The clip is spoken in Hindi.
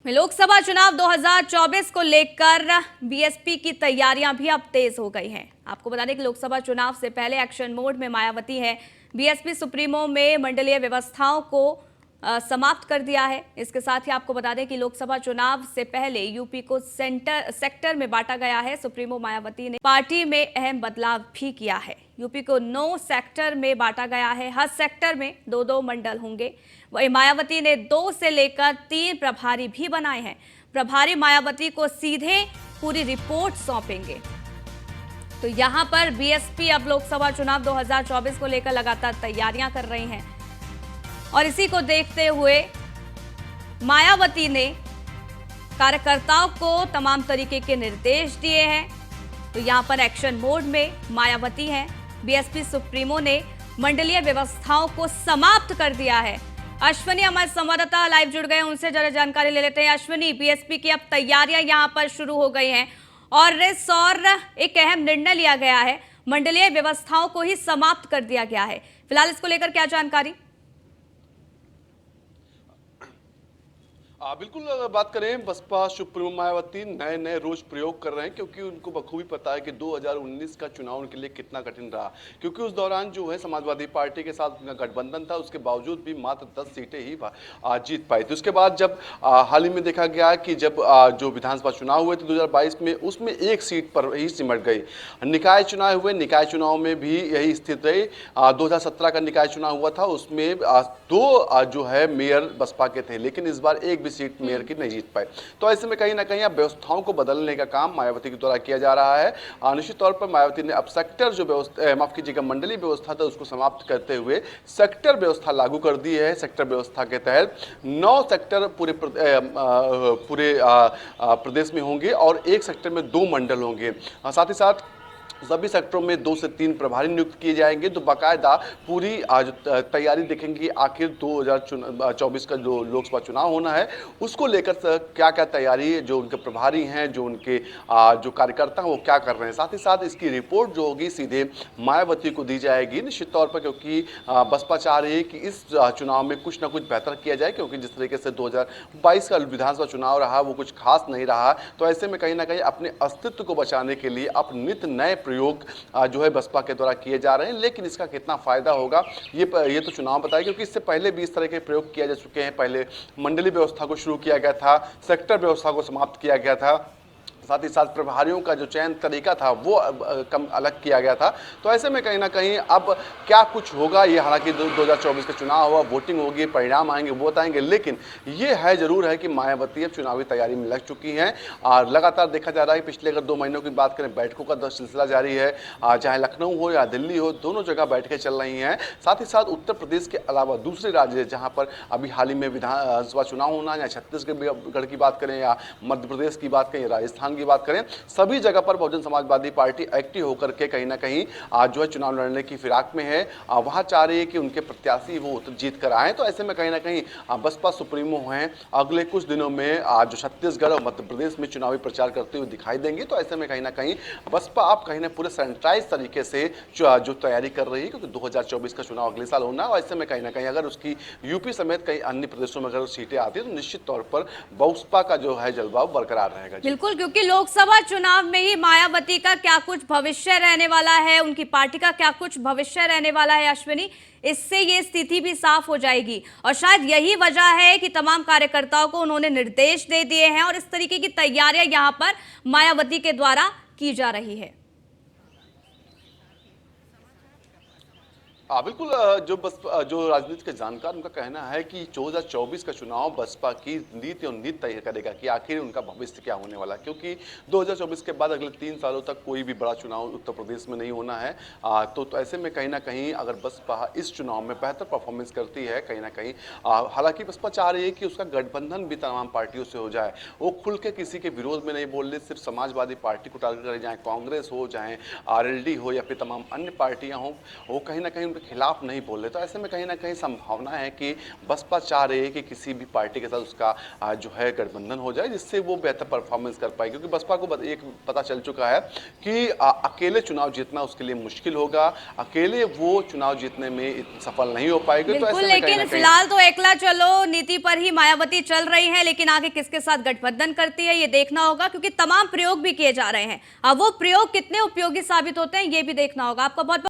लोकसभा चुनाव 2024 को लेकर बीएसपी की तैयारियां भी अब तेज हो गई हैं। आपको बता दें कि लोकसभा चुनाव से पहले एक्शन मोड में मायावती है। बीएसपी सुप्रीमो में मंडलीय व्यवस्थाओं को समाप्त कर दिया है। इसके साथ ही आपको बता दें कि लोकसभा चुनाव से पहले यूपी को सेक्टर में बांटा गया है। सुप्रीमो मायावती ने पार्टी में अहम बदलाव भी किया है। यूपी को 9 सेक्टर में बांटा गया है। हर सेक्टर में 2-2 मंडल होंगे। वहीं मायावती ने 2 से लेकर 3 प्रभारी भी बनाए हैं। प्रभारी मायावती को सीधे पूरी रिपोर्ट सौंपेंगे। तो यहां पर बीएसपी अब लोकसभा चुनाव 2024 को लेकर लगातार तैयारियां कर रही हैं और इसी को देखते हुए मायावती ने कार्यकर्ताओं को तमाम तरीके के निर्देश दिए हैं। तो यहां पर एक्शन मोड में मायावती हैं। बीएसपी सुप्रीमो ने मंडलीय व्यवस्थाओं को समाप्त कर दिया है। अश्विनी हमारे संवाददाता लाइव जुड़ गए, उनसे जरा जानकारी ले लेते हैं। अश्विनी, बीएसपी की अब तैयारियां यहां पर शुरू हो गई हैं और एक अहम निर्णय लिया गया है। मंडलीय व्यवस्थाओं को ही समाप्त कर दिया गया है। फिलहाल इसको लेकर क्या जानकारी? बिल्कुल, अगर बात करें बसपा सुप्रीमो मायावती नए रोज प्रयोग कर रहे हैं, क्योंकि उनको बखूबी पता है कि 2019 का चुनाव उनके लिए कितना कठिन रहा। क्योंकि उस दौरान जो है समाजवादी पार्टी के साथ उनका गठबंधन था, उसके बावजूद भी मात्र 10 सीटें ही जीत पाई थी। उसके बाद जब हाल ही में देखा गया कि जब जो विधानसभा चुनाव हुए थे 2022 में, उसमें एक सीट पर ही सिमट गई। निकाय चुनाव हुए, निकाय चुनाव में भी यही स्थिति रही। 2017 का निकाय चुनाव हुआ था, उसमें 2 जो है मेयर बसपा के थे, लेकिन इस बार एक सीट मेयर की नहीं जीत पाए। तो ऐसे में कहीं ना कहीं अब व्यवस्थाओं को बदलने का काम मायावती के द्वारा किया जा रहा है। निश्चित तौर पर मायावती ने अब सेक्टर जो व्यवस्था, माफ कीजिएगा, मंडलीय व्यवस्था था, उसको समाप्त करते हुए सेक्टर व्यवस्था लागू कर दी है। सेक्टर व्यवस्था के तहत 9 सेक्टर पूरे प्रदेश में होंगे और एक सेक्टर में 2 मंडल होंगे। साथ ही साथ सभी सेक्टरों में 2 से 3 प्रभारी नियुक्त किए जाएंगे। तो बाकायदा पूरी आज तैयारी देखेंगे। आखिर 2024 का जो लोकसभा चुनाव होना है, उसको लेकर क्या क्या तैयारी, जो उनके प्रभारी हैं, जो उनके जो कार्यकर्ता हैं, वो क्या कर रहे हैं। साथ ही साथ इसकी रिपोर्ट जो होगी सीधे मायावती को दी जाएगी निश्चित तौर पर, क्योंकि बसपा चाह रही है कि इस चुनाव में कुछ ना कुछ बेहतर किया जाए, क्योंकि जिस तरीके से 2022 का विधानसभा चुनाव रहा वो कुछ खास नहीं रहा। तो ऐसे में कहीं ना कहीं अपने अस्तित्व को बचाने के लिए अब नित नए प्रयोग जो है बसपा के द्वारा किए जा रहे हैं। लेकिन इसका कितना फायदा होगा ये तो चुनाव बताएगा, क्योंकि इससे पहले भी इस तरह के प्रयोग किए जा चुके हैं। पहले मंडलीय व्यवस्था को शुरू किया गया था, सेक्टर व्यवस्था को समाप्त किया गया था, साथ ही साथ प्रभारियों का जो चयन तरीका था वो कम अलग किया गया था। तो ऐसे में कहीं ना कहीं अब क्या कुछ होगा, ये हालांकि 2024 का चुनाव हुआ, वोटिंग होगी, परिणाम आएंगे, वो बताएंगे। लेकिन ये है जरूर है कि मायावती अब चुनावी तैयारी में लग चुकी हैं और लगातार देखा जा रहा है। पिछले अगर 2 महीनों की बात करें, बैठकों का सिलसिला जारी है। चाहे लखनऊ हो या दिल्ली हो, दोनों जगह बैठकें चल रही हैं। साथ ही साथ उत्तर प्रदेश के अलावा दूसरे राज्य जहाँ पर अभी हाल ही में विधानसभा चुनाव होना है, या छत्तीसगढ़ की बात करें, या मध्य प्रदेश की बात करें, राजस्थान की बात करें, सभी जगह पर बहुजन समाजवादी पार्टी एक्टिव होकर के कहीं ना कहीं आज जो है चुनाव लड़ने की फिराक में है। वहां चाह रही है कि उनके प्रत्याशी वो जीत कर आए। तो ऐसे में कहीं ना कहीं बसपा सुप्रीमो हैं, अगले कुछ दिनों में आज जो छत्तीसगढ़ और मध्य प्रदेश में चुनावी प्रचार करते हुए दिखाई देंगे। तो ऐसे में कहीं ना कहीं बसपा आप कहीं ना पूरे सैनिटाइज तरीके से जो तैयारी कर रही है, क्योंकि 2024 का चुनाव अगले साल होना है। और ऐसे में कहीं ना कहीं अगर उसकी यूपी समेत कई अन्य प्रदेशों में अगर सीटें आती है, तो निश्चित तौर पर बसपा का जो है जलवा बरकरार रहेगा। बिल्कुल, क्योंकि लोकसभा चुनाव में ही मायावती का क्या कुछ भविष्य रहने वाला है, उनकी पार्टी का क्या कुछ भविष्य रहने वाला है अश्विनी, इससे ये स्थिति भी साफ हो जाएगी। और शायद यही वजह है कि तमाम कार्यकर्ताओं को उन्होंने निर्देश दे दिए हैं और इस तरीके की तैयारियां यहां पर मायावती के द्वारा की जा रही है। बिल्कुल, जो राजनीति के जानकार, उनका कहना है कि 2024 का चुनाव बसपा की नीति और नीति तय करेगा कि आखिर उनका भविष्य क्या होने वाला है। क्योंकि 2024 के बाद अगले 3 सालों तक कोई भी बड़ा चुनाव उत्तर प्रदेश में नहीं होना है। तो ऐसे में कहीं ना कहीं अगर बसपा इस चुनाव में बेहतर परफॉर्मेंस करती है, कहीं ना कहीं हालांकि बसपा चाह रही है कि उसका गठबंधन भी तमाम पार्टियों से हो जाए। वो खुल के किसी के विरोध में नहीं बोल रहे, सिर्फ समाजवादी पार्टी को टारगेट करें, चाहे कांग्रेस हो, चाहे RLD हो, या फिर तमाम अन्य पार्टियां हों। वो कहीं ना कहीं के खिलाफ नहीं बोल रहे, तो ऐसे में कहीं ना कहीं संभावना है कि बसपा चाह रही है कि किसी भी पार्टी के साथ उसका जो है गठबंधन हो जाए, जिससे वो बेहतर परफॉर्मेंस कर पाए, क्योंकि बसपा को एक पता चल चुका है कि अकेले चुनाव जीतना उसके लिए मुश्किल होगा, अकेले वो चुनाव जीतने में सफल नहीं हो पाएगी। तो बिल्कुल, ऐसे में लेकिन फिलहाल तो एकला चलो नीति पर ही मायावती चल रही है, लेकिन आगे किसके साथ गठबंधन करती है ये देखना होगा, क्योंकि तमाम प्रयोग भी किए जा रहे हैं। अब वो प्रयोग कितने उपयोगी साबित होते हैं ये भी देखना होगा। आपका बहुत